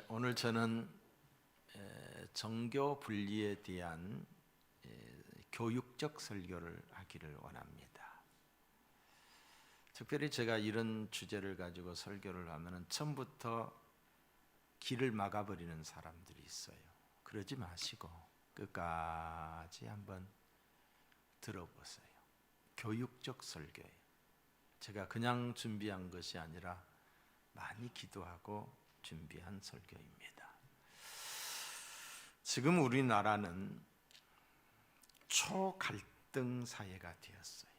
오늘 저는 정교 분리에 대한 교육적 설교를 하기를 원합니다. 특별히 제가 이런 주제를 가지고 설교를 하면 처음부터 길을 막아버리는 사람들이 있어요. 그러지 마시고 끝까지 한번 들어보세요. 교육적 설교예요. 제가 그냥 준비한 것이 아니라 많이 기도하고 준비한 설교입니다. 지금 우리나라는 초갈등 사회가 되었어요.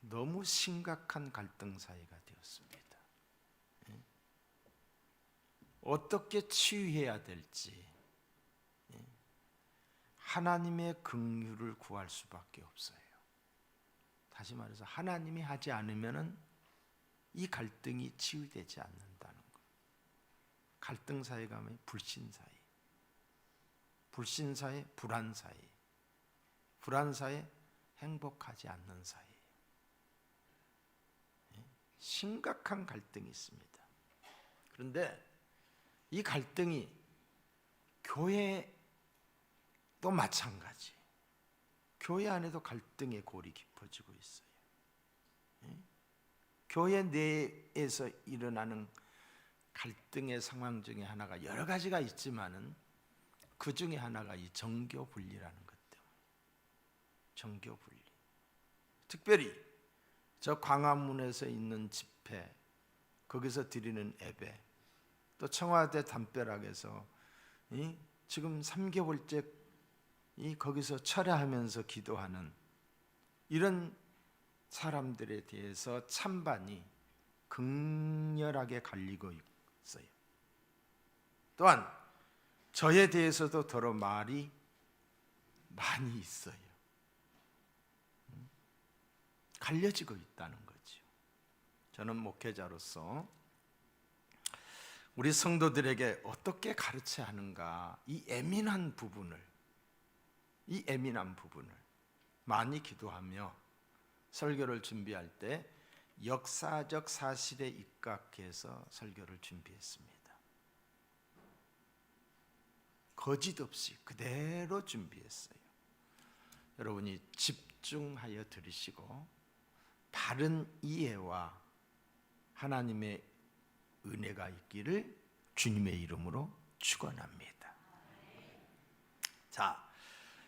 너무 심각한 갈등 사회가 되었습니다. 어떻게 치유해야 될지 하나님의 긍휼을 구할 수밖에 없어요. 다시 말해서 하나님이 하지 않으면은 이 갈등이 치유되지 않는다는 것. 갈등 사회가 뭐예요? 불신 사회. 불신 사회, 불안 사회. 불안 사회, 행복하지 않는 사회. 심각한 갈등이 있습니다. 그런데 이 갈등이 교회도 마찬가지. 교회 안에도 갈등의 골이 깊어지고 있어요. 교회 내에서 일어나는 갈등의 상황 중에 하나가 여러 가지가 있지만은 그 중에 하나가 이 정교 분리라는 것 때문에. 정교 분리. 특별히 저 광화문에서 있는 집회, 거기서 드리는 예배, 또 청와대 담벼락에서 지금 3개월째 거기서 철야하면서 기도하는 이런 사람들에 대해서 찬반이 극렬하게 갈리고 있어요. 또한 저에 대해서도 더러 말이 많이 있어요. 갈려지고 있다는 거죠. 저는 목회자로서 우리 성도들에게 어떻게 가르쳐야 하는가, 이 예민한 부분을 많이 기도하며 설교를 준비할 때 역사적 사실에 입각해서 설교를 준비했습니다. 거짓 없이 그대로 준비했어요. 여러분이 집중하여 들으시고 바른 이해와 하나님의 은혜가 있기를 주님의 이름으로 축원합니다. 자,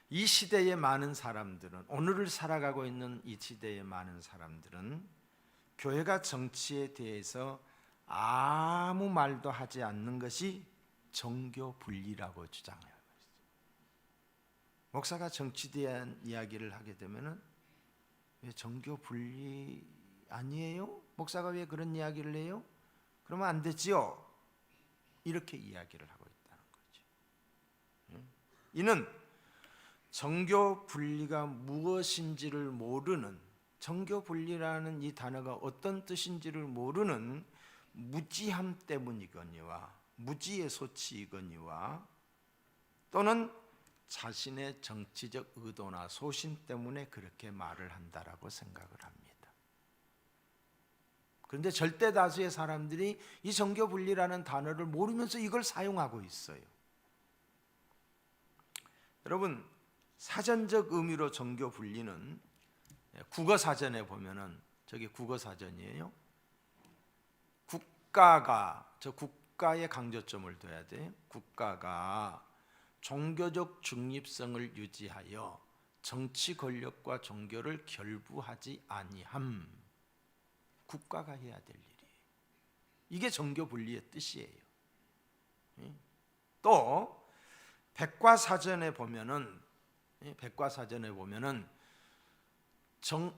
이 시대의 많은 사람들은, 오늘을 살아가고 있는 이 시대의 많은 사람들은 교회가 정치에 대해서 아무 말도 하지 않는 것이 정교 분리라고 주장해요. 목사가 정치에 대한 이야기를 하게 되면은 왜 정교 분리 아니에요? 목사가 왜 그런 이야기를 해요? 그러면 안 되지요. 이렇게 이야기를 하고 있다는 거죠. 이는 정교 분리가 무엇인지를 모르는, 정교 분리라는 이 단어가 어떤 뜻인지를 모르는 무지함 때문이거니와 무지의 소치이거니와 또는 자신의 정치적 의도나 소신 때문에 그렇게 말을 한다라고 생각을 합니다. 그런데 절대 다수의 사람들이 이 정교 분리라는 단어를 모르면서 이걸 사용하고 있어요. 여러분, 사전적 의미로 정교 분리는 국어사전에 보면은, 저게 국어사전이에요. 저 국가에 강조점을 둬야 돼요. 국가가 종교적 중립성을 유지하여 정치 권력과 종교를 결부하지 아니함. 국가가 해야 될 일이에요. 이게 정교 분리의 뜻이에요. 또 백과사전에 보면은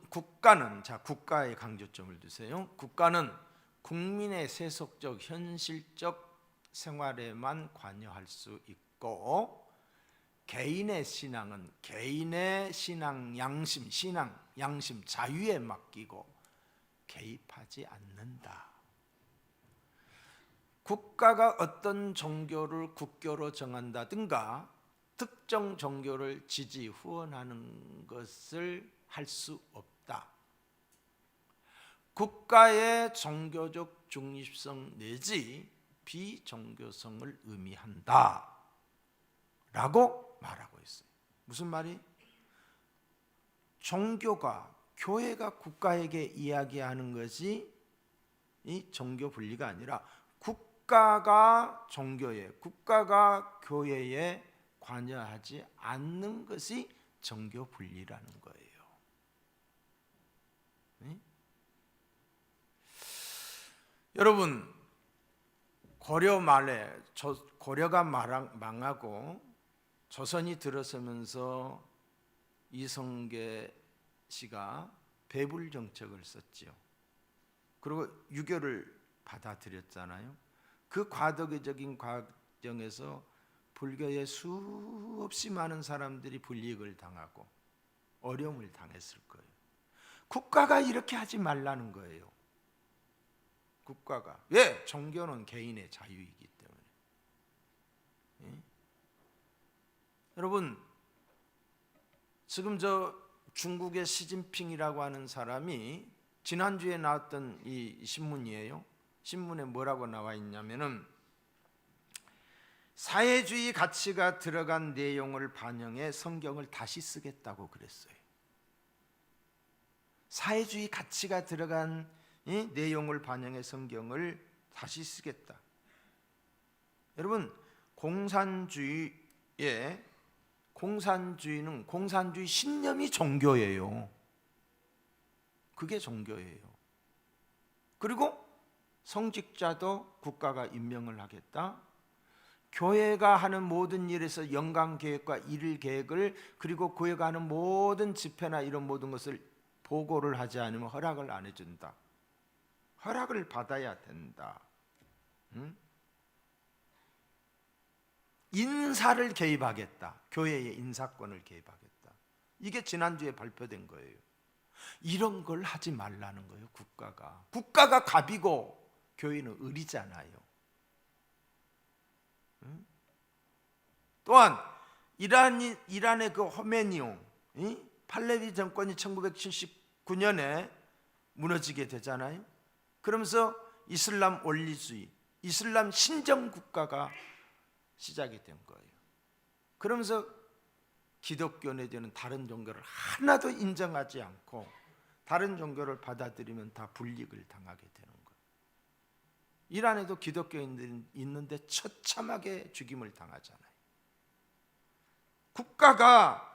국가는, 자, 국가에 강조점을 두세요. 국가는 국민의 세속적 현실적 생활에만 관여할 수 있고 개인의 신앙은 개인의 신앙 양심 자유에 맡기고 개입하지 않는다. 국가가 어떤 종교를 국교로 정한다든가 특정 종교를 지지 후원하는 것을 할 수 없다. 국가의 종교적 중립성 내지 비종교성을 의미한다 라고 말하고 있어요. 무슨 말이? 종교가, 교회가 국가에게 이야기하는 것이 이 종교 분리가 아니라 국가가 종교에, 국가가 교회에 관여하지 않는 것이 종교 분리라는 거예요. 네? 여러분, 고려 말에 고려가 망하고 조선이 들어서면서 이성계 씨가 배불 정책을 썼지요. 그리고 유교를 받아들였잖아요. 그 과도기적인 과정에서 불교의 수없이 많은 사람들이 불이익을 당하고 어려움을 당했을 거예요. 국가가 이렇게 하지 말라는 거예요. 국가가. 왜? 종교는 개인의 자유이기 때문에. 예? 여러분, 지금 저 중국의 시진핑이라고 하는 사람이 지난주에 나왔던 이 신문이에요. 신문에 뭐라고 나와 있냐면은 사회주의 가치가 들어간 내용을 반영해 성경을 다시 쓰겠다고 그랬어요. 사회주의 가치가 들어간 이 내용을 반영해 성경을 다시 쓰겠다. 여러분, 공산주의는 공산주의 신념이 종교예요. 그게 종교예요. 그리고 성직자도 국가가 임명을 하겠다. 교회가 하는 모든 일에서 연간 계획과 일 계획을, 그리고 교회가 하는 모든 집회나 이런 모든 것을 보고를 하지 않으면 허락을 안 해준다. 허락을 받아야 된다. 응? 인사를 개입하겠다. 교회의 인사권을 개입하겠다. 이게 지난주에 발표된 거예요. 이런 걸 하지 말라는 거예요. 국가가 갑이고 교회는 을이잖아요. 응? 또한 이란의 그 호메니용 팔레비 정권이 1979년에 무너지게 되잖아요. 그러면서 이슬람 원리주의, 이슬람 신정 국가가 시작이 된 거예요. 그러면서 기독교 내지는 다른 종교를 하나도 인정하지 않고 다른 종교를 받아들이면 다 불이익을 당하게 되는 거예요. 이란에도 기독교인들이 있는데 처참하게 죽임을 당하잖아요. 국가가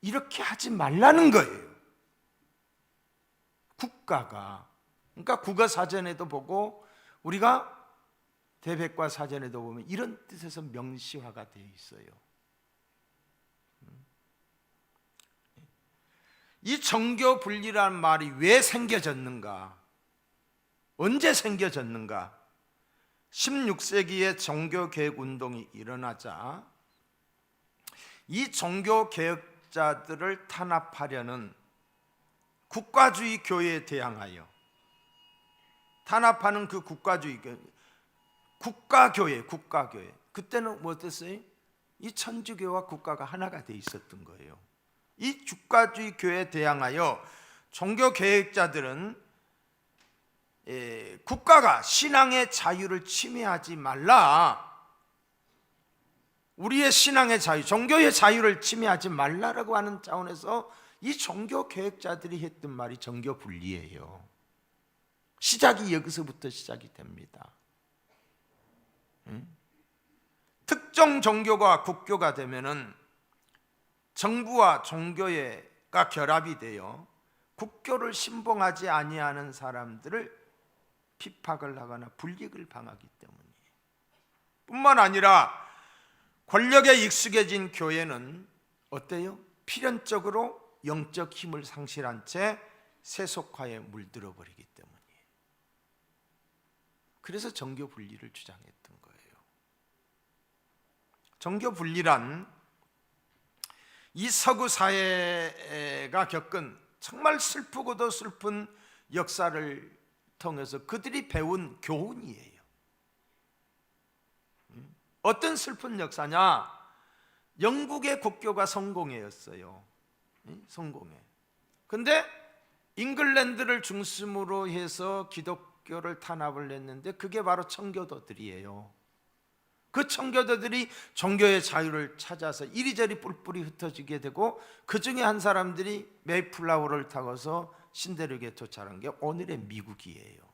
이렇게 하지 말라는 거예요. 국가가. 그러니까 국어사전에도 보고 우리가 대백과 사전에도 보면 이런 뜻에서 명시화가 되어 있어요. 이 종교 분리라는 말이 왜 생겨졌는가? 언제 생겨졌는가? 16세기에 종교개혁 운동이 일어나자 이 종교개혁자들을 탄압하려는 국가주의 교회에 대항하여 탄압하는 그 국가주의 국가교회. 그때는 뭐 어땠어요? 이 천주교와 국가가 하나가 돼 있었던 거예요. 이 국가주의 교회에 대항하여 종교개혁자들은 국가가 신앙의 자유를 침해하지 말라, 우리의 신앙의 자유, 종교의 자유를 침해하지 말라라고 하는 차원에서 이 종교개혁자들이 했던 말이 종교분리예요. 시작이 여기서부터 시작이 됩니다. 특정 종교가 국교가 되면은 정부와 종교가 결합이 되어 국교를 신봉하지 아니하는 사람들을 핍박을 하거나 불이익을 당하기 때문이에요. 뿐만 아니라 권력에 익숙해진 교회는 어때요? 필연적으로 영적 힘을 상실한 채 세속화에 물들어 버리기 때문이에요. 그래서 종교 분리를 주장했던 거예요. 종교 분리란 이 서구 사회가 겪은 정말 슬프고도 슬픈 역사를 통해서 그들이 배운 교훈이에요. 어떤 슬픈 역사냐? 영국의 국교가 성공회였어요. 성공회. 근데 잉글랜드를 중심으로 해서 기독교를 탄압을 했는데 그게 바로 청교도들이에요. 그 청교도들이 종교의 자유를 찾아서 이리저리 뿔뿔이 흩어지게 되고 그 중에 한 사람들이 메이플라워를 타고서 신대륙에 도착한 게 오늘의 미국이에요.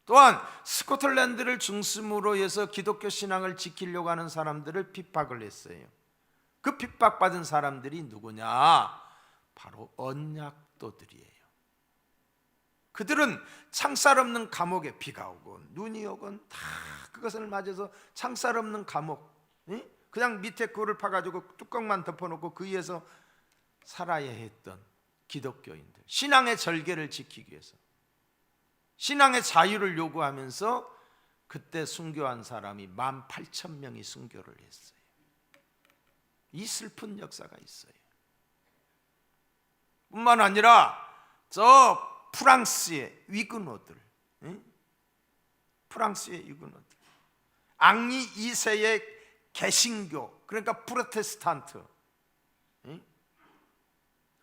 또한 스코틀랜드를 중심으로 해서 기독교 신앙을 지키려고 하는 사람들을 핍박을 했어요. 그 핍박받은 사람들이 누구냐? 바로 언약도들이에요. 그들은 창살 없는 감옥에 비가 오건 눈이 오건 다 그것을 맞아서 창살 없는 감옥, 그냥 밑에 굴을 파가지고 뚜껑만 덮어놓고 그 위에서 살아야 했던 기독교인들, 신앙의 절개를 지키기 위해서, 신앙의 자유를 요구하면서 그때 순교한 사람이 18,000명이 순교를 했어요. 이 슬픈 역사가 있어요. 뿐만 아니라 저 프랑스의 위그노들, 프랑스의 위그노들, 앙리 2세의 개신교, 그러니까 프로테스탄트,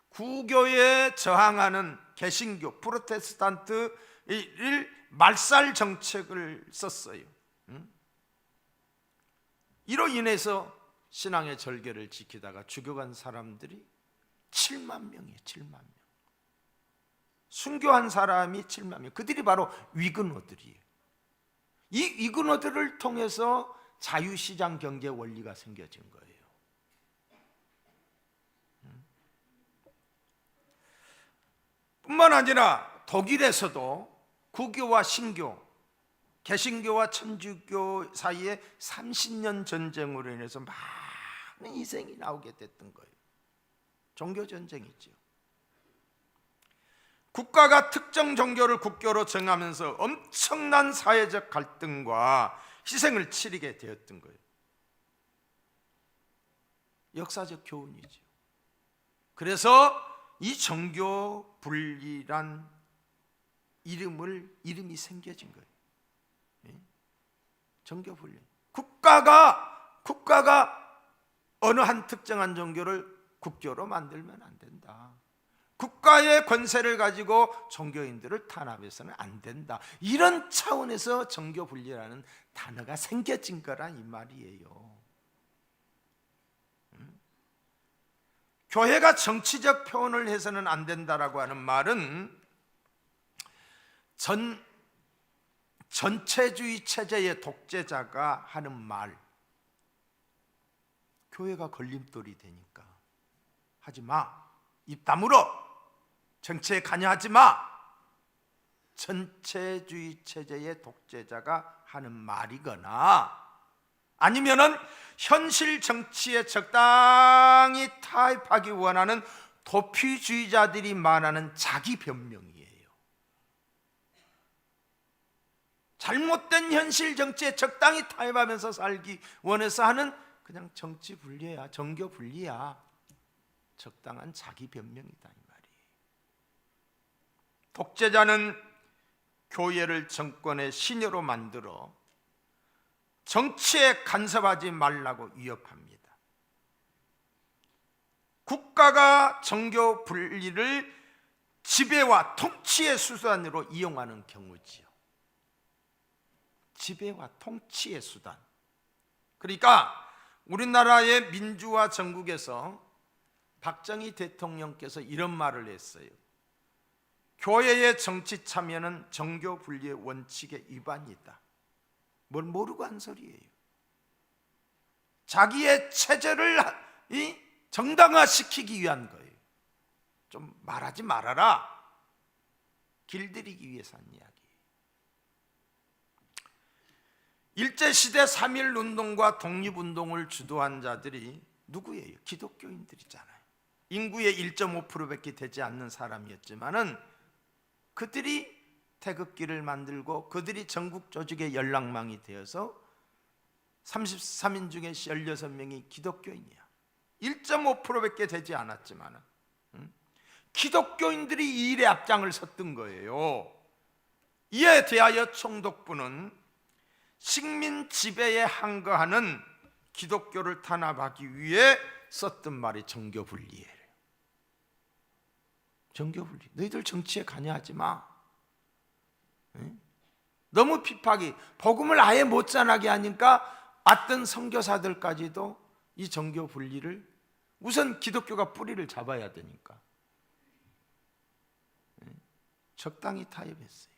구교에 저항하는 개신교 프로테스탄트를 말살 정책을 썼어요. 이로 인해서 신앙의 절개를 지키다가 죽여간 사람들이 7만 명이에요. 7만 명. 순교한 사람이 7만 명. 그들이 바로 위그노들이에요. 이 위그노들을 통해서 자유시장 경제 원리가 생겨진 거예요. 뿐만 아니라 독일에서도 구교와 신교, 개신교와 천주교 사이에 30년 전쟁으로 인해서 많은 희생이 나오게 됐던 거예요. 종교 전쟁이죠. 국가가 특정 종교를 국교로 정하면서 엄청난 사회적 갈등과 희생을 치르게 되었던 거예요. 역사적 교훈이죠. 그래서 이 종교 분리란 이름이 생겨진 거예요. 종교 분리. 국가가 어느 한 특정한 종교를 국교로 만들면 안 된다. 국가의 권세를 가지고 종교인들을 탄압해서는 안 된다. 이런 차원에서 종교 분리라는 단어가 생겨진 거란 이 말이에요. 교회가 정치적 표현을 해서는 안 된다라고 하는 말은 전체주의 체제의 독재자가 하는 말, 교회가 걸림돌이 되니까 하지 마, 입 다물어, 정치에 관여하지 마. 전체주의 체제의 독재자가 하는 말이거나 아니면은 현실 정치에 적당히 타협하기 원하는 도피주의자들이 말하는 자기 변명이에요. 잘못된 현실 정치에 적당히 타협하면서 살기 원해서 하는 그냥 정치 분리야, 종교 분리야. 적당한 자기 변명이다 이 말이에요. 독재자는 교회를 정권의 신여로 만들어 정치에 간섭하지 말라고 위협합니다. 국가가 종교 분리를 지배와 통치의 수단으로 이용하는 경우지요. 지배와 통치의 수단. 그러니까 우리나라의 민주화 정국에서 박정희 대통령께서 이런 말을 했어요. 교회의 정치 참여는 종교 분리의 원칙의 위반이다. 뭘 모르고 한 소리예요. 자기의 체제를 정당화시키기 위한 거예요. 좀 말하지 말아라. 길들이기 위해서 한 이야기. 일제시대 3.1운동과 독립운동을 주도한 자들이 누구예요? 기독교인들이잖아요. 인구의 1.5%밖에 되지 않는 사람이었지만은 그들이 태극기를 만들고 그들이 전국 조직의 연락망이 되어서 33인 중에 16명이 기독교인이야. 1.5%밖에 되지 않았지만 기독교인들이 이 일에 앞장을 섰던 거예요. 이에 대하여 총독부는 식민 지배에 항거하는 기독교를 탄압하기 위해 썼던 말이 종교 분리예요. 정교분리. 너희들 정치에 관여하지 마. 너무 핍박이, 복음을 아예 못 전하게 하니까 어떤 선교사들까지도 이 정교분리를, 우선 기독교가 뿌리를 잡아야 되니까 적당히 타협했어요.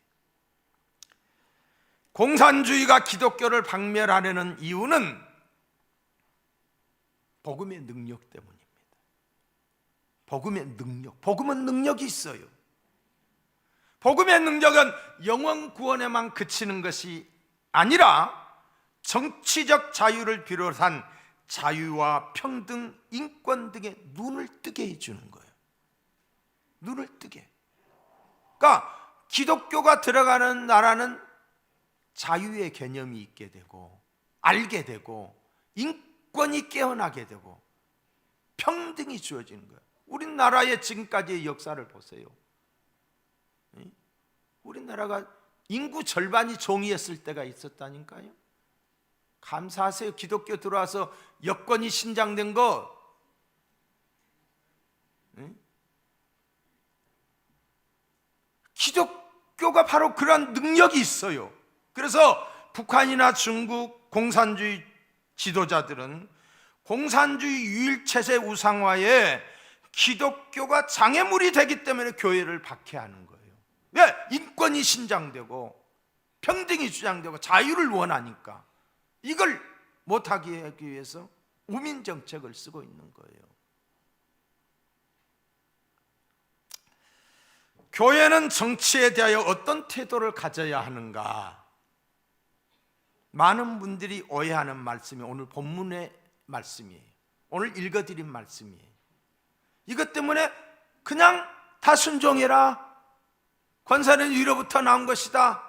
공산주의가 기독교를 박멸하려는 이유는 복음의 능력 때문입니다. 복음의 능력. 복음은 능력이 있어요. 복음의 능력은 영혼 구원에만 그치는 것이 아니라 정치적 자유를 비롯한 자유와 평등, 인권 등의 눈을 뜨게 해주는 거예요. 눈을 뜨게. 그러니까 기독교가 들어가는 나라는 자유의 개념이 있게 되고, 알게 되고, 인권이 깨어나게 되고, 평등이 주어지는 거예요. 우리나라의 지금까지의 역사를 보세요. 우리나라가 인구 절반이 종이었을 때가 있었다니까요. 감사하세요. 기독교 들어와서 여권이 신장된 거. 기독교가 바로 그런 능력이 있어요. 그래서 북한이나 중국 공산주의 지도자들은 공산주의 유일체제 우상화에 기독교가 장애물이 되기 때문에 교회를 박해하는 거예요. 왜? 인권이 신장되고 평등이 주장되고 자유를 원하니까. 이걸 못하게 하기 위해서 우민정책을 쓰고 있는 거예요. 교회는 정치에 대하여 어떤 태도를 가져야 하는가? 많은 분들이 오해하는 말씀이 오늘 본문의 말씀이에요. 오늘 읽어드린 말씀이에요. 이것 때문에 그냥 다 순종해라, 권세는 위로부터 나온 것이다,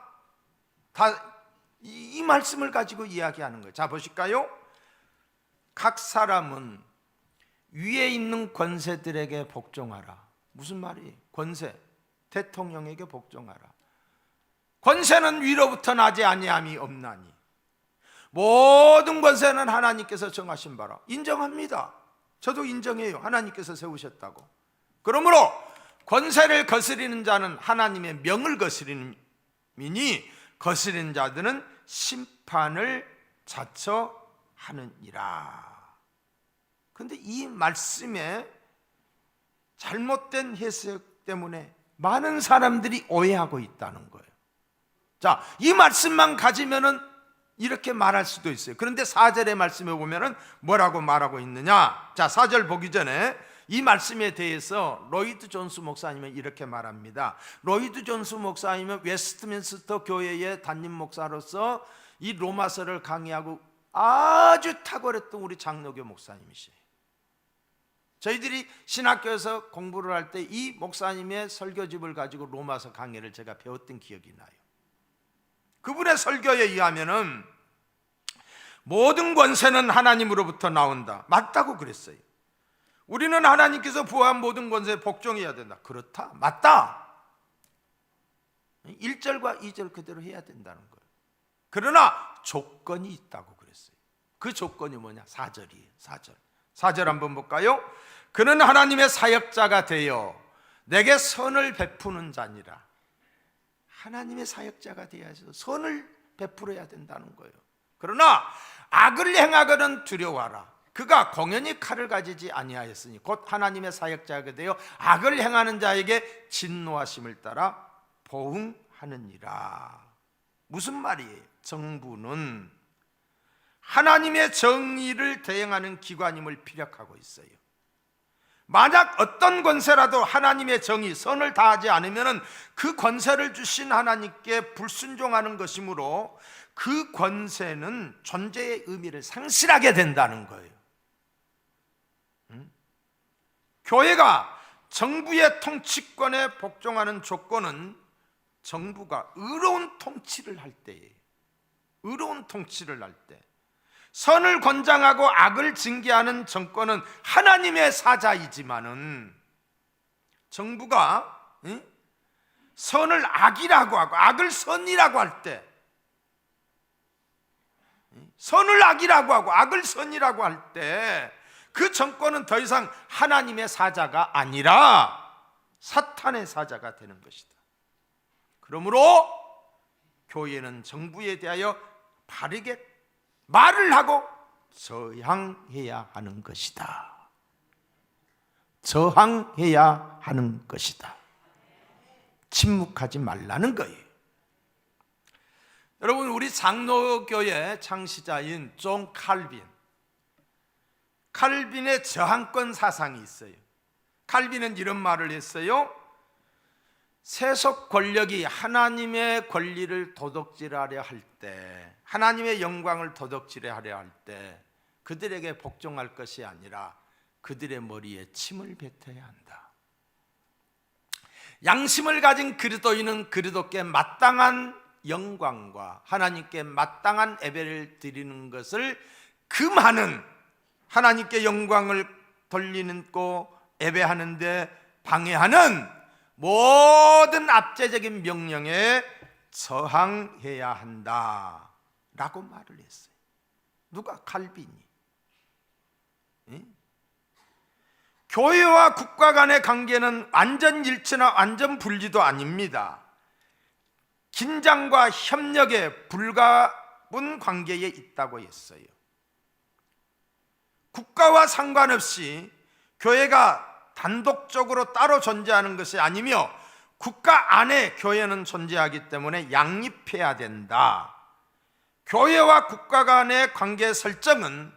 이 말씀을 가지고 이야기하는 거예요. 자, 보실까요? 각 사람은 위에 있는 권세들에게 복종하라. 무슨 말이에요? 권세, 대통령에게 복종하라. 권세는 위로부터 나지 아니함이 없나니 모든 권세는 하나님께서 정하신 바라. 인정합니다. 저도 인정해요. 하나님께서 세우셨다고. 그러므로 권세를 거스리는 자는 하나님의 명을 거스리는 이니 거스리는 자들은 심판을 자처하느니라. 그런데 이 말씀에 잘못된 해석 때문에 많은 사람들이 오해하고 있다는 거예요. 자, 이 말씀만 가지면은 이렇게 말할 수도 있어요. 그런데 4절의 말씀에 보면은 뭐라고 말하고 있느냐? 자, 4절 보기 전에 이 말씀에 대해서 로이드 존스 목사님은 이렇게 말합니다. 로이드 존스 목사님은 웨스트민스터 교회의 담임 목사로서 이 로마서를 강의하고 아주 탁월했던 우리 장로교 목사님이시에요. 저희들이 신학교에서 공부를 할 때 이 목사님의 설교집을 가지고 로마서 강의를 제가 배웠던 기억이 나요. 그분의 설교에 의하면은 모든 권세는 하나님으로부터 나온다. 맞다고 그랬어요. 우리는 하나님께서 부여한 모든 권세에 복종해야 된다. 그렇다. 맞다. 1절과 2절 그대로 해야 된다는 거예요. 그러나 조건이 있다고 그랬어요. 그 조건이 뭐냐? 4절이에요. 4절 한번 볼까요? 그는 하나님의 사역자가 되어 내게 선을 베푸는 자니라. 하나님의 사역자가 되어서 선을 베풀어야 된다는 거예요. 그러나 악을 행하거든 두려워하라. 그가 공연히 칼을 가지지 아니하였으니 곧 하나님의 사역자가 되어 악을 행하는 자에게 진노하심을 따라 보응하느니라. 무슨 말이에요? 정부는 하나님의 정의를 대행하는 기관임을 피력하고 있어요. 만약 어떤 권세라도 하나님의 정의, 선을 다하지 않으면 그 권세를 주신 하나님께 불순종하는 것이므로 그 권세는 존재의 의미를 상실하게 된다는 거예요. 교회가 정부의 통치권에 복종하는 조건은 정부가 의로운 통치를 할 때예요. 의로운 통치를 할 때. 선을 권장하고 악을 징계하는 정권은 하나님의 사자이지만은 정부가 선을 악이라고 하고 악을 선이라고 할 때, 선을 악이라고 하고 악을 선이라고 할 때 그 정권은 더 이상 하나님의 사자가 아니라 사탄의 사자가 되는 것이다. 그러므로 교회는 정부에 대하여 바르게 말을 하고 저항해야 하는 것이다. 저항해야 하는 것이다. 침묵하지 말라는 거예요. 여러분, 우리 장로교회 창시자인 존 칼빈의 저항권 사상이 있어요. 칼빈은 이런 말을 했어요. 세속 권력이 하나님의 권리를 도둑질하려 할 때, 하나님의 영광을 도둑질하려 할 때 그들에게 복종할 것이 아니라 그들의 머리에 침을 뱉어야 한다. 양심을 가진 그리스도인은 그리스도께 마땅한 영광과 하나님께 마땅한 예배를 드리는 것을 금하는, 하나님께 영광을 돌리는 거 예배하는데 방해하는 모든 압제적인 명령에 저항해야 한다 라고 말을 했어요. 누가? 칼빈이. 교회와 국가 간의 관계는 완전 일치나 완전 분리도 아닙니다. 긴장과 협력에 불가분 관계에 있다고 했어요. 국가와 상관없이 교회가 단독적으로 따로 존재하는 것이 아니며 국가 안에 교회는 존재하기 때문에 양립해야 된다. 교회와 국가 간의 관계 설정은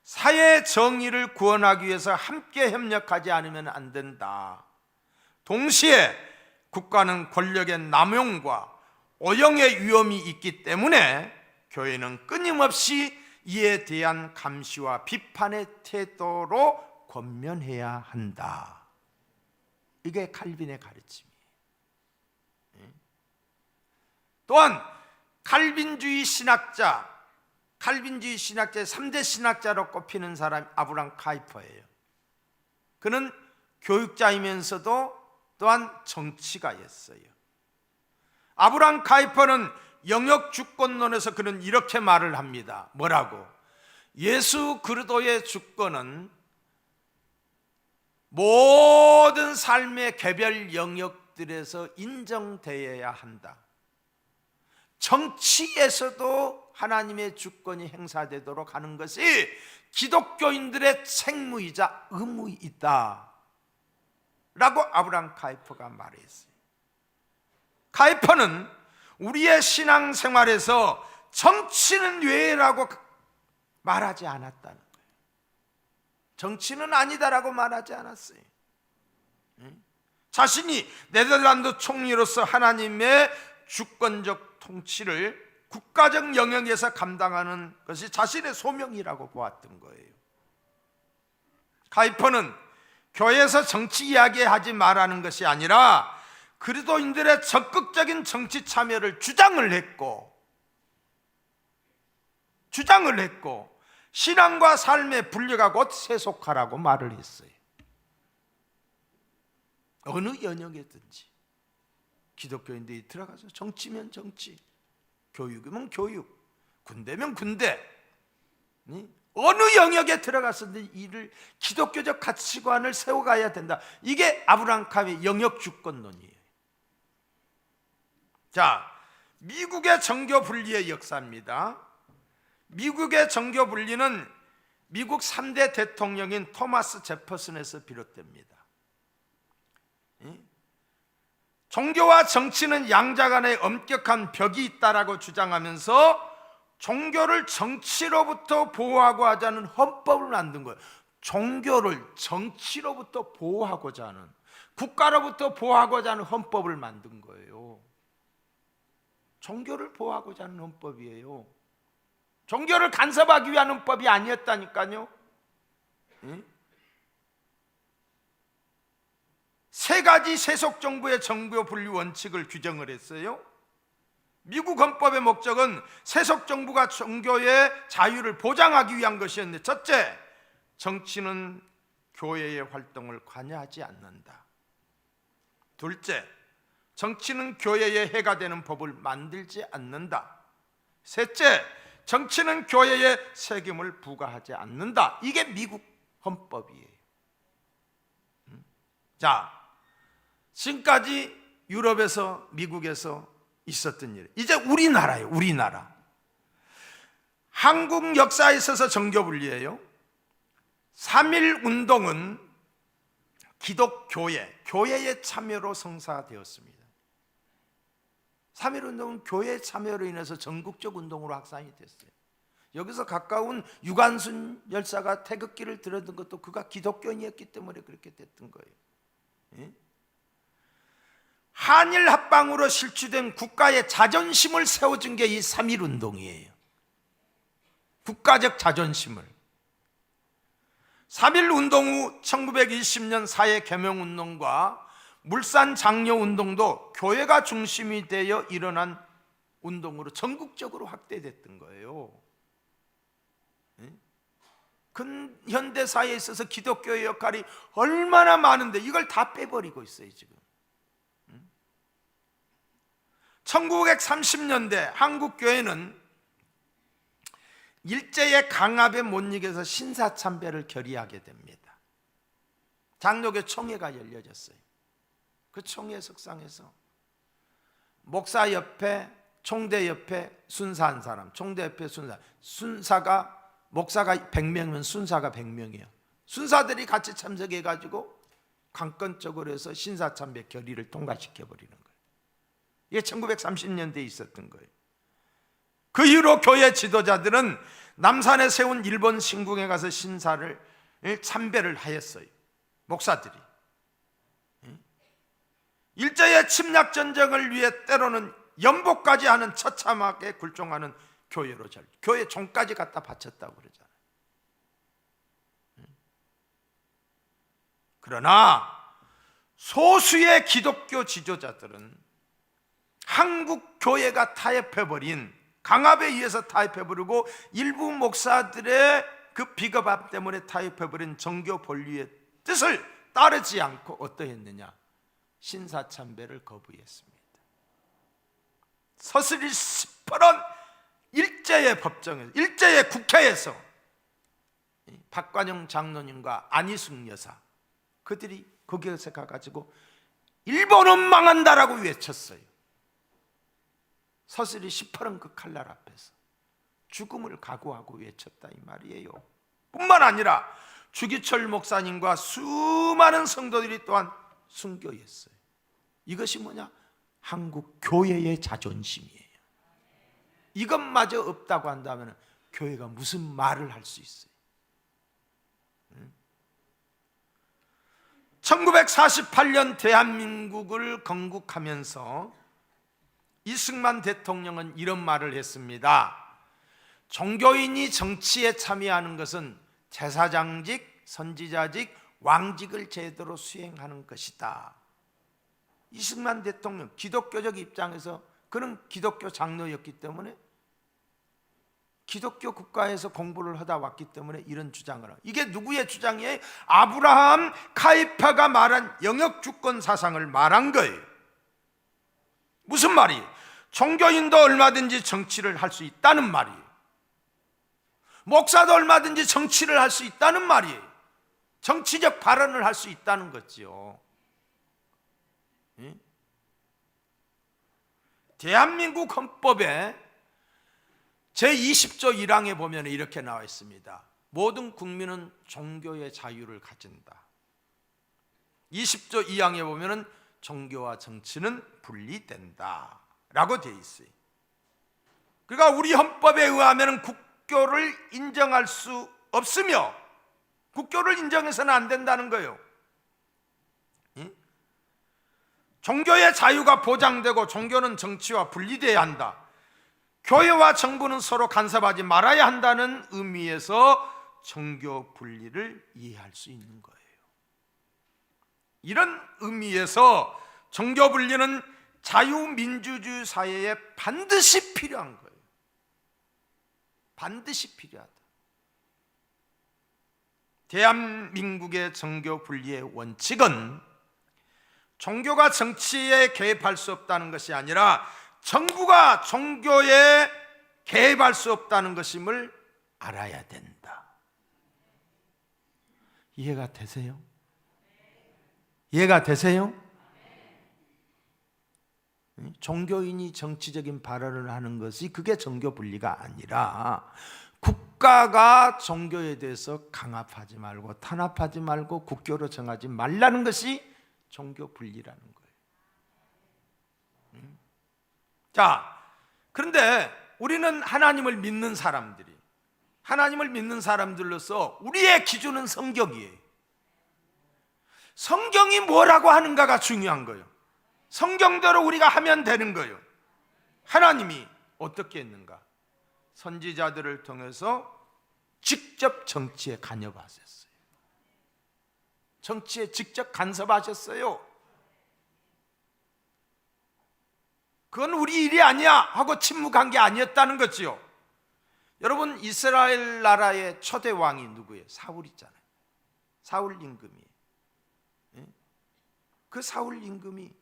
사회의 정의를 구원하기 위해서 함께 협력하지 않으면 안 된다. 동시에 국가는 권력의 남용과 오용의 위험이 있기 때문에 교회는 끊임없이 이에 대한 감시와 비판의 태도로 권면해야 한다. 이게 칼빈의 가르침이에요. 또한 칼빈주의 신학자의 3대 신학자로 꼽히는 사람이 아브라함 카이퍼예요. 그는 교육자이면서도 또한 정치가였어요. 아브라함 카이퍼는 영역 주권론에서 그는 이렇게 말을 합니다. 뭐라고? 예수 그리스도의 주권은 모든 삶의 개별 영역들에서 인정되어야 한다. 정치에서도 하나님의 주권이 행사되도록 하는 것이 기독교인들의 책무이자 의무이다 라고 아브라함 카이퍼가 말했어요. 카이퍼는 우리의 신앙생활에서 정치는 왜라고 말하지 않았다는 거예요. 정치는 아니다라고 말하지 않았어요. 자신이 네덜란드 총리로서 하나님의 주권적 통치를 국가적 영역에서 감당하는 것이 자신의 소명이라고 보았던 거예요. 카이퍼는 교회에서 정치 이야기하지 말라는 것이 아니라 그리스도인들의 적극적인 정치 참여를 주장을 했고 신앙과 삶의 분리가 곧 세속화라고 말을 했어요. 어느 영역이든지 기독교인들이 들어가서 정치면 정치, 교육이면 교육, 군대면 군대, 어느 영역에 들어가서든 이를 기독교적 가치관을 세워가야 된다. 이게 아브라함 카이퍼의 영역 주권론이에요. 자, 미국의 정교 분리의 역사입니다. 미국의 정교 분리는 미국 3대 대통령인 토마스 제퍼슨에서 비롯됩니다. 종교와 정치는 양자 간에 엄격한 벽이 있다라고 주장하면서 종교를 정치로부터 보호하고 하자는 헌법을 만든 거예요. 종교를 정치로부터 보호하고자 하는, 국가로부터 보호하고자 하는 헌법을 만든 거예요. 종교를 보호하고자 하는 헌법이에요. 종교를 간섭하기 위한 헌법이 아니었다니까요. 세 가지 세속 정부의 정교 분리 원칙을 규정을 했어요. 미국 헌법의 목적은 세속 정부가 종교의 자유를 보장하기 위한 것이었는데, 첫째, 정치는 교회의 활동을 관여하지 않는다. 둘째, 정치는 교회에 해가 되는 법을 만들지 않는다. 셋째, 정치는 교회에 세금을 부과하지 않는다. 이게 미국 헌법이에요. 자, 지금까지 유럽에서, 미국에서 있었던 일, 이제 우리나라예요. 우리나라. 한국 역사에 있어서 정교분리예요. 3.1 운동은 교회의 참여로 성사되었습니다. 3.1 운동은 교회의 참여로 인해서 전국적 운동으로 확산이 됐어요. 여기서 가까운 유관순 열사가 태극기를 들었던 것도 그가 기독교인이었기 때문에 그렇게 됐던 거예요. 예? 한일 합방으로 실추된 국가의 자존심을 세워준 게 이 3.1 운동이에요. 국가적 자존심을. 3.1 운동 후 1920년 사회 개명 운동과 물산 장려 운동도 교회가 중심이 되어 일어난 운동으로 전국적으로 확대됐던 거예요. 근현대 사회에 있어서 기독교의 역할이 얼마나 많은데 이걸 다 빼버리고 있어요 지금. 1930년대 한국교회는 일제의 강압에 못 이겨서 신사참배를 결의하게 됩니다. 장로교 총회가 열려졌어요. 그 총회 석상에서 목사 옆에, 총대 옆에 순사한 사람, 총대 옆에 순사가, 목사가 100명이면 순사가 100명이에요. 순사들이 같이 참석해가지고 강권적으로 해서 신사참배 결의를 통과시켜버리는 거예요. 이게 1930년대에 있었던 거예요. 그 이후로 교회 지도자들은 남산에 세운 일본 신궁에 가서 신사를 참배를 하였어요. 목사들이. 일제의 침략 전쟁을 위해 때로는 연복까지 하는 처참하게 굴종하는 교회로 교회 종까지 갖다 바쳤다고 그러잖아요. 그러나 소수의 기독교 지도자들은 한국 교회가 타협해버린, 강압에 의해서 타협해버리고 일부 목사들의 그 비겁함 때문에 타협해버린 정교 본류의 뜻을 따르지 않고 어떠했느냐? 신사참배를 거부했습니다. 서슬이 시퍼런 일제의 법정에서, 일제의 국회에서 박관영 장로님과 안희숙 여사, 그들이 거기에서 가가지고 일본은 망한다라고 외쳤어요. 서슬이 시퍼런 그 칼날 앞에서 죽음을 각오하고 외쳤다 이 말이에요. 뿐만 아니라 주기철 목사님과 수많은 성도들이 또한 순교했어요. 이것이 뭐냐? 한국 교회의 자존심이에요. 이것마저 없다고 한다면 교회가 무슨 말을 할 수 있어요? 1948년 대한민국을 건국하면서 이승만 대통령은 이런 말을 했습니다. 종교인이 정치에 참여하는 것은 제사장직, 선지자직, 왕직을 제대로 수행하는 것이다. 이승만 대통령, 기독교적 입장에서 그는 기독교 장로였기 때문에 기독교 국가에서 공부를 하다 왔기 때문에 이런 주장을 하고, 이게 누구의 주장이에요? 아브라함 카이파가 말한 영역주권 사상을 말한 거예요. 무슨 말이에요? 종교인도 얼마든지 정치를 할 수 있다는 말이에요. 목사도 얼마든지 정치를 할 수 있다는 말이에요. 정치적 발언을 할 수 있다는 거지요. 대한민국 헌법에 제20조 1항에 보면 이렇게 나와 있습니다. 모든 국민은 종교의 자유를 가진다. 20조 2항에 보면 종교와 정치는 분리된다 라고 되어 있어요. 그러니까 우리 헌법에 의하면 국교를 인정할 수 없으며 국교를 인정해서는 안 된다는 거예요. 종교의 자유가 보장되고 종교는 정치와 분리되어야 한다. 교회와 정부는 서로 간섭하지 말아야 한다는 의미에서 종교 분리를 이해할 수 있는 거예요. 이런 의미에서 종교 분리는 자유민주주의 사회에 반드시 필요한 거예요. 반드시 필요하다. 대한민국의 종교 분리의 원칙은 종교가 정치에 개입할 수 없다는 것이 아니라 정부가 종교에 개입할 수 없다는 것임을 알아야 된다. 이해가 되세요? 이해가 되세요? 종교인이 정치적인 발언을 하는 것이 그게 종교 분리가 아니라 국가가 종교에 대해서 강압하지 말고 탄압하지 말고 국교로 정하지 말라는 것이 종교 분리라는 거예요. 자, 그런데 우리는 하나님을 믿는 사람들이, 하나님을 믿는 사람들로서 우리의 기준은 성경이에요. 성경이 뭐라고 하는가가 중요한 거예요. 성경대로 우리가 하면 되는 거예요. 하나님이 어떻게 했는가? 선지자들을 통해서 직접 정치에 간섭하셨어요. 정치에 직접 간섭하셨어요. 그건 우리 일이 아니야 하고 침묵한 게 아니었다는 거지요. 여러분, 이스라엘 나라의 초대 왕이 누구예요? 사울 있잖아요. 사울 임금이. 그 사울 임금이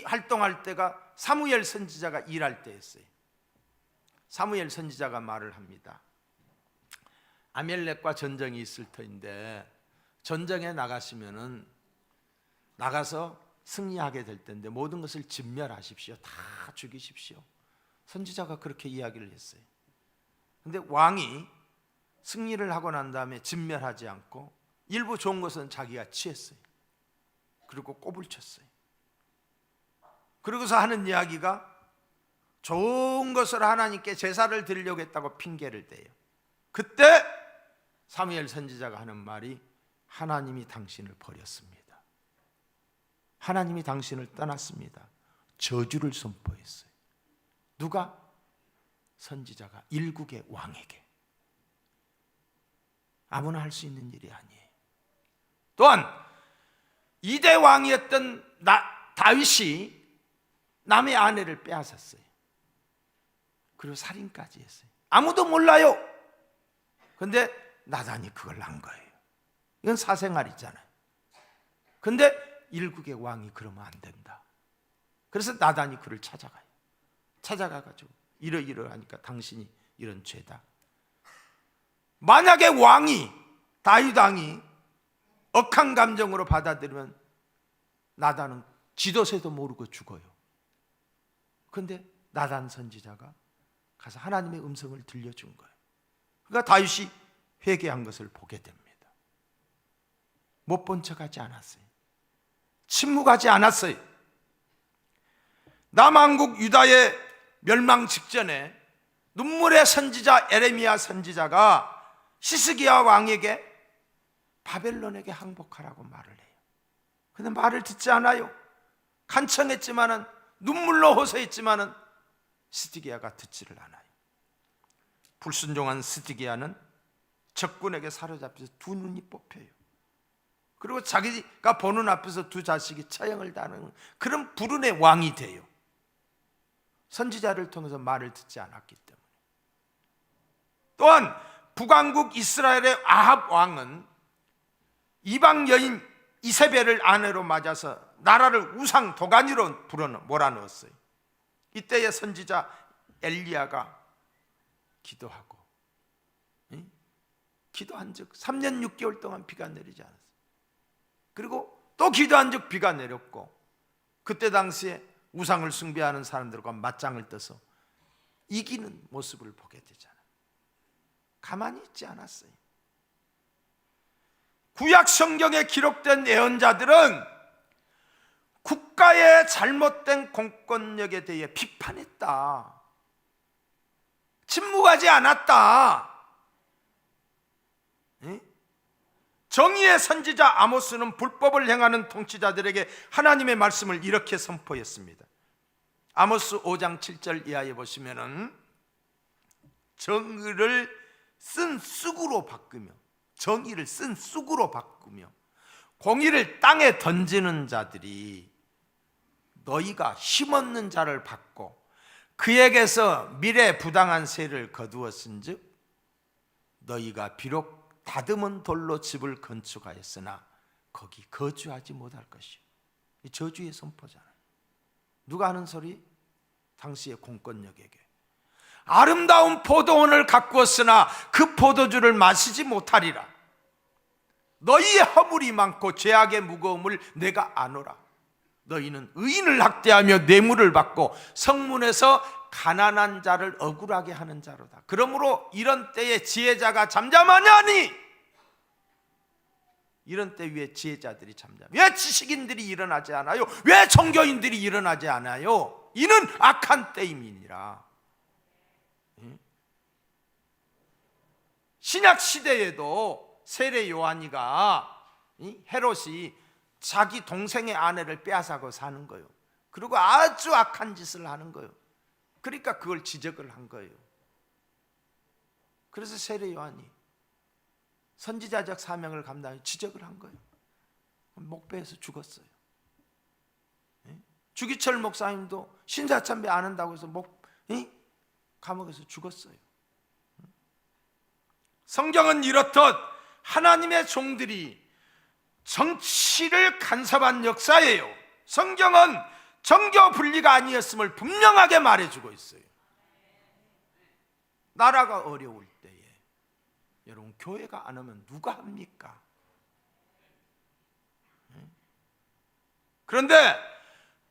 활동할 때가 사무엘 선지자가 일할 때였어요. 사무엘 선지자가 말을 합니다. 아멜렉과 전쟁이 있을 터인데 전쟁에 나가시면은 나가서 승리하게 될 텐데 모든 것을 진멸하십시오. 다 죽이십시오. 선지자가 그렇게 이야기를 했어요. 근데 왕이 승리를 하고 난 다음에 진멸하지 않고 일부 좋은 것은 자기가 취했어요. 그리고 꼽을 쳤어요. 그러고서 하는 이야기가 좋은 것을 하나님께 제사를 드리려고 했다고 핑계를 대요. 그때 사무엘 선지자가 하는 말이 하나님이 당신을 버렸습니다. 하나님이 당신을 떠났습니다. 저주를 선포했어요. 누가? 선지자가 일국의 왕에게. 아무나 할 수 있는 일이 아니에요. 또한 2대 왕이었던 다윗이 남의 아내를 빼앗았어요. 그리고 살인까지 했어요. 아무도 몰라요. 그런데 나단이 그걸 안 거예요. 이건 사생활이잖아요. 그런데 일국의 왕이 그러면 안 된다. 그래서 나단이 그를 찾아가요. 찾아가가지고 이러이러하니까 당신이 이런 죄다. 만약에 왕이, 다윗 왕이 억한 감정으로 받아들이면 나단은 지도새도 모르고 죽어요. 그런데 나단 선지자가 가서 하나님의 음성을 들려준 거예요. 그러니까 다윗이 회개한 것을 보게 됩니다. 못 본 척하지 않았어요. 침묵하지 않았어요. 남한국 유다의 멸망 직전에 눈물의 선지자 에레미야 선지자가 시스기야 왕에게 바벨론에게 항복하라고 말을 해요. 근데 말을 듣지 않아요. 간청했지만은 눈물로 호소했지만은 스디기야가 듣지를 않아요. 불순종한 스디기야는 적군에게 사로잡혀서 두 눈이 뽑혀요. 그리고 자기가 보는 앞에서 두 자식이 처형을 당하는 그런 불운의 왕이 돼요. 선지자를 통해서 말을 듣지 않았기 때문에. 또한 북왕국 이스라엘의 아합 왕은 이방 여인 이세벨을 아내로 맞아서 나라를 우상 도가니로 몰아넣었어요. 이때의 선지자 엘리야가 기도하고 기도한 적 3년 6개월 동안 비가 내리지 않았어요. 그리고 또 기도한 적 비가 내렸고, 그때 당시에 우상을 숭배하는 사람들과 맞짱을 떠서 이기는 모습을 보게 되잖아요. 가만히 있지 않았어요. 구약 성경에 기록된 예언자들은 국가의 잘못된 공권력에 대해 비판했다. 침묵하지 않았다. 정의의 선지자 아모스는 불법을 행하는 통치자들에게 하나님의 말씀을 이렇게 선포했습니다. 아모스 5장 7절 이하에 보시면은 정의를 쓴 쑥으로 바꾸며, 정의를 쓴 쑥으로 바꾸며 공의를 땅에 던지는 자들이 너희가 힘없는 자를 받고 그에게서 미래 부당한 세를 거두었은즉 너희가 비록 다듬은 돌로 집을 건축하였으나 거기 거주하지 못할 것이요. 이 저주의 선포잖아요. 누가 하는 소리? 당시의 공권력에게. 아름다운 포도원을 가꾸었으나 그 포도주를 마시지 못하리라. 너희의 허물이 많고 죄악의 무거움을 내가 아노라. 너희는 의인을 학대하며 뇌물을 받고 성문에서 가난한 자를 억울하게 하는 자로다. 그러므로 이런 때에 지혜자가 잠잠하냐니, 이런 때 왜 지혜자들이 잠잠? 왜 지식인들이 일어나지 않아요? 왜 종교인들이 일어나지 않아요? 이는 악한 때임이니라. 신약 시대에도 세례 요한이가, 헤롯이 자기 동생의 아내를 빼앗아고 사는 거예요. 그리고 아주 악한 짓을 하는 거예요. 그러니까 그걸 지적을 한 거예요. 그래서 세례 요한이 선지자적 사명을 감당해 지적을 한 거예요. 목배에서 죽었어요. 주기철 목사님도 신사참배 안 한다고 해서 감옥에서 죽었어요. 성경은 이렇듯 하나님의 종들이 정치를 간섭한 역사예요. 성경은 정교 분리가 아니었음을 분명하게 말해주고 있어요. 나라가 어려울 때에 여러분, 교회가 안 오면 누가 합니까? 그런데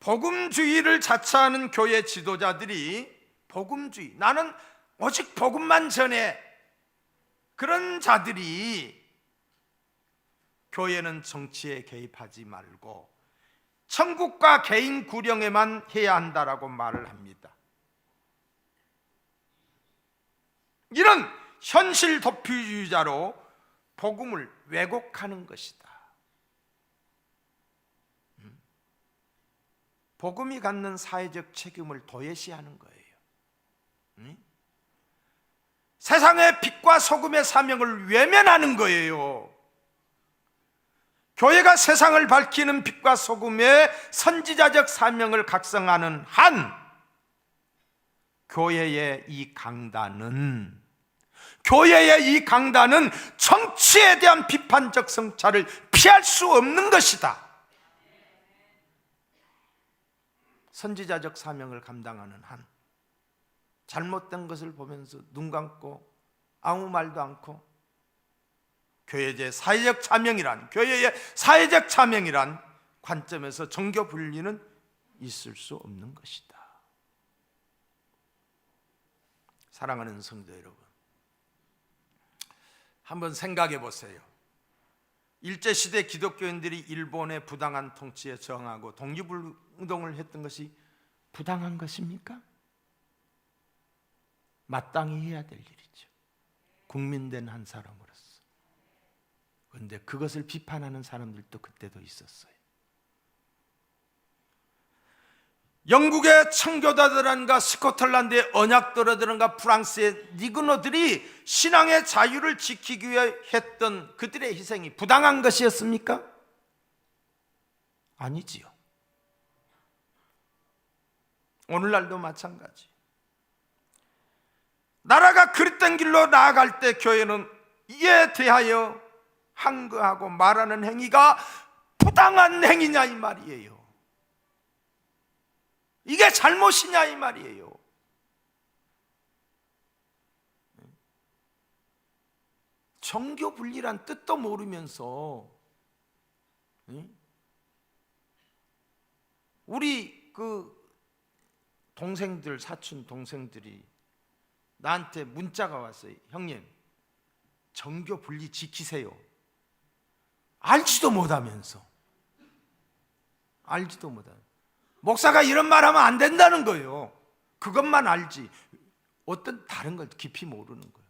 복음주의를 자처하는 교회 지도자들이 복음주의, 나는 오직 복음만 전해, 그런 자들이 교회는 정치에 개입하지 말고 천국과 개인 구령에만 해야 한다라고 말을 합니다. 이런 현실 도피주의자로 복음을 왜곡하는 것이다. 복음이 갖는 사회적 책임을 도외시하는 거예요. 세상의 빛과 소금의 사명을 외면하는 거예요. 교회가 세상을 밝히는 빛과 소금의 선지자적 사명을 각성하는 한, 교회의 이 강단은 정치에 대한 비판적 성찰을 피할 수 없는 것이다. 선지자적 사명을 감당하는 한, 잘못된 것을 보면서 눈 감고 아무 말도 않고, 교회의 사회적 사명이란 관점에서 정교 분리는 있을 수 없는 것이다. 사랑하는 성도 여러분, 한번 생각해 보세요. 일제시대 기독교인들이 일본의 부당한 통치에 저항하고 독립운동을 했던 것이 부당한 것입니까? 마땅히 해야 될 일이죠. 국민된 한 사람으로서. 그런데 그것을 비판하는 사람들도 그때도 있었어요. 영국의 청교도들과 스코틀랜드의 언약도라든가 프랑스의 니그노들이 신앙의 자유를 지키기 위해 했던 그들의 희생이 부당한 것이었습니까? 아니지요. 오늘날도 마찬가지. 나라가 그릇된 길로 나아갈 때 교회는 이에 대하여 항거하고 말하는 행위가 부당한 행위냐 이 말이에요. 이게 잘못이냐 이 말이에요. 정교 분리란 뜻도 모르면서 우리 그 동생들, 사촌 동생들이 나한테 문자가 왔어요. 형님, 정교 분리 지키세요. 알지도 못하면서. 목사가 이런 말 하면 안 된다는 거예요. 그것만 알지 어떤 다른 걸 깊이 모르는 거예요.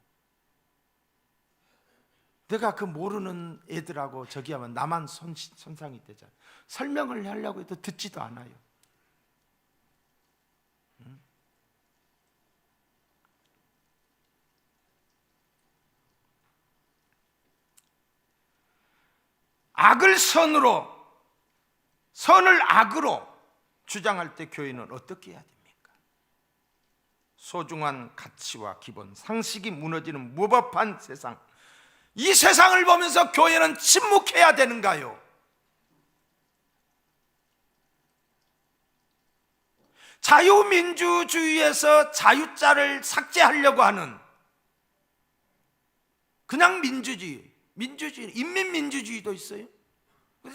내가 그 모르는 애들하고 저기 하면 나만 손상이 되잖아. 설명을 하려고 해도 듣지도 않아요. 악을 선으로, 선을 악으로 주장할 때 교회는 어떻게 해야 됩니까? 소중한 가치와 기본, 상식이 무너지는 무법한 세상, 이 세상을 보면서 교회는 침묵해야 되는가요? 자유민주주의에서 자유자를 삭제하려고 하는 그냥 민주주의, 인민민주주의도 있어요.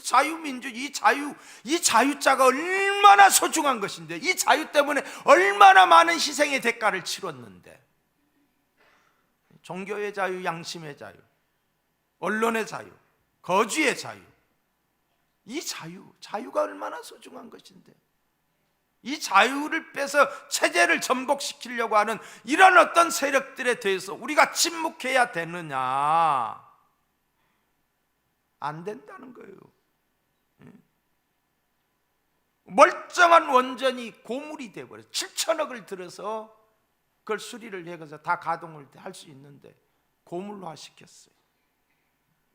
자유민주, 이 자유자가 얼마나 소중한 것인데, 이 자유 때문에 얼마나 많은 희생의 대가를 치렀는데, 종교의 자유, 양심의 자유, 언론의 자유, 거주의 자유, 이 자유가 얼마나 소중한 것인데, 이 자유를 빼서 체제를 전복시키려고 하는 이런 어떤 세력들에 대해서 우리가 침묵해야 되느냐? 안 된다는 거예요. 멀쩡한 원전이 고물이 되어버려요. 7천억을 들여서 그걸 수리를 해서 다 가동을 할 수 있는데 고물화 시켰어요.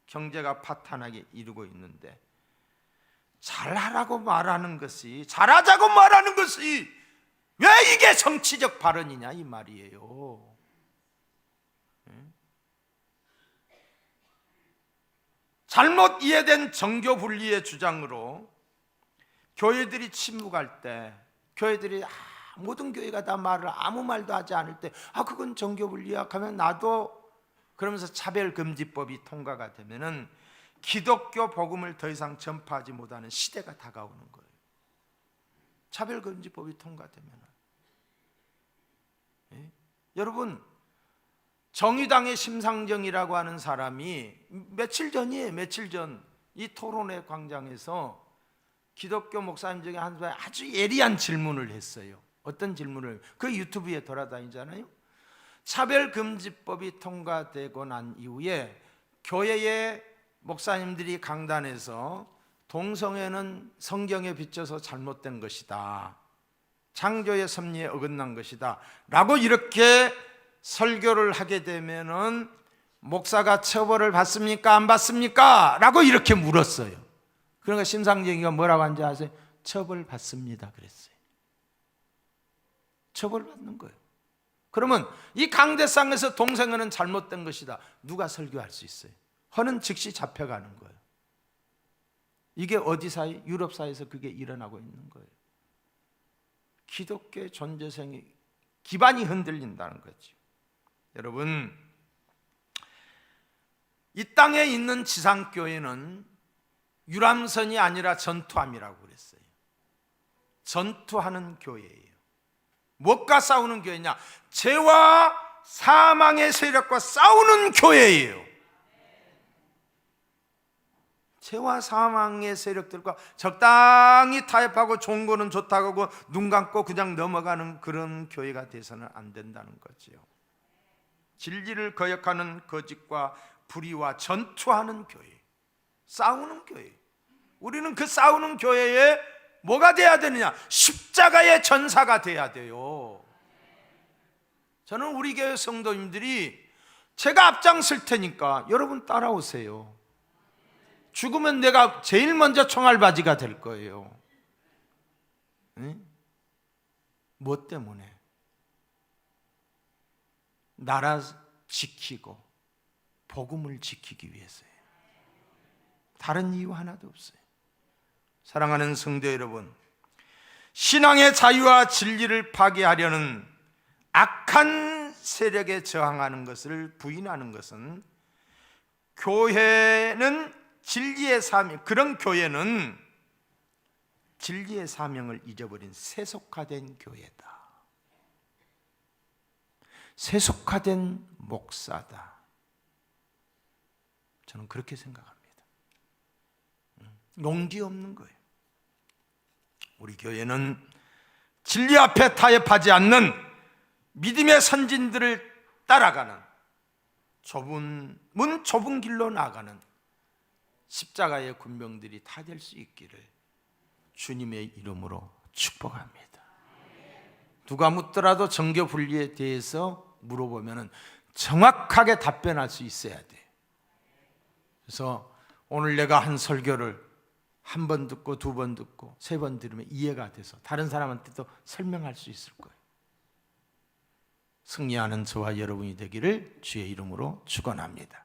경제가 파탄하게 이루고 있는데, 잘하라고 말하는 것이, 잘하자고 말하는 것이 왜 이게 정치적 발언이냐 이 말이에요. 잘못 이해된 정교 분리의 주장으로 교회들이 침묵할 때, 교회들이 모든 교회가 다 말을 아무 말도 하지 않을 때, 그건 정교 분리야 하면 나도, 그러면서 차별금지법이 통과가 되면은 기독교 복음을 더 이상 전파하지 못하는 시대가 다가오는 거예요. 차별금지법이 통과되면. 여러분, 정의당의 심상정이라고 하는 사람이 며칠 전 이 토론회 광장에서 기독교 목사님 중에 한 분이 아주 예리한 질문을 했어요. 어떤 질문을? 그 유튜브에 돌아다니잖아요. 차별금지법이 통과되고 난 이후에 교회의 목사님들이 강단에서 동성애는 성경에 비춰서 잘못된 것이다, 창조의 섭리에 어긋난 것이다 라고 이렇게 설교를 하게 되면은 목사가 처벌을 받습니까? 안 받습니까? 라고 이렇게 물었어요. 그러니까 심상정이가 뭐라고 한지 아세요? 처벌받습니다 그랬어요. 처벌받는 거예요. 그러면 이 강대상에서 동성애는 잘못된 것이다, 누가 설교할 수 있어요? 허는 즉시 잡혀가는 거예요. 이게 어디 사이? 유럽 사회에서 그게 일어나고 있는 거예요. 기독교의 존재성이 기반이 흔들린다는 거죠. 여러분, 이 땅에 있는 지상교회는 유람선이 아니라 전투함이라고 그랬어요. 전투하는 교회예요. 무엇과 싸우는 교회냐? 죄와 사망의 세력과 싸우는 교회예요. 죄와 사망의 세력들과 적당히 타협하고 좋은 거는 좋다고 하고 눈 감고 그냥 넘어가는 그런 교회가 돼서는 안 된다는 거지요. 진리를 거역하는 거짓과 불의와 전투하는 교회, 싸우는 교회. 우리는 그 싸우는 교회에 뭐가 돼야 되느냐? 십자가의 전사가 돼야 돼요. 저는 우리 교회 성도님들이, 제가 앞장설 테니까 여러분 따라오세요. 죽으면 내가 제일 먼저 총알바지가 될 거예요. 응? 뭐 때문에? 나라 지키고 복음을 지키기 위해서예요. 다른 이유 하나도 없어요. 사랑하는 성도 여러분, 신앙의 자유와 진리를 파괴하려는 악한 세력에 저항하는 것을 부인하는 것은, 교회는 진리의 사명, 그런 교회는 진리의 사명을 잊어버린 세속화된 교회다, 세속화된 목사다. 저는 그렇게 생각합니다. 용기 없는 거예요. 우리 교회는 진리 앞에 타협하지 않는 믿음의 선진들을 따라가는, 좁은 문 좁은 길로 나가는 십자가의 군병들이 다 될 수 있기를 주님의 이름으로 축복합니다. 누가 묻더라도 정교 분리에 대해서 물어보면 정확하게 답변할 수 있어야 돼. 그래서 오늘 내가 한 설교를 한 번 듣고 두 번 듣고 세 번 들으면 이해가 돼서 다른 사람한테도 설명할 수 있을 거예요. 승리하는 저와 여러분이 되기를 주의 이름으로 축원합니다.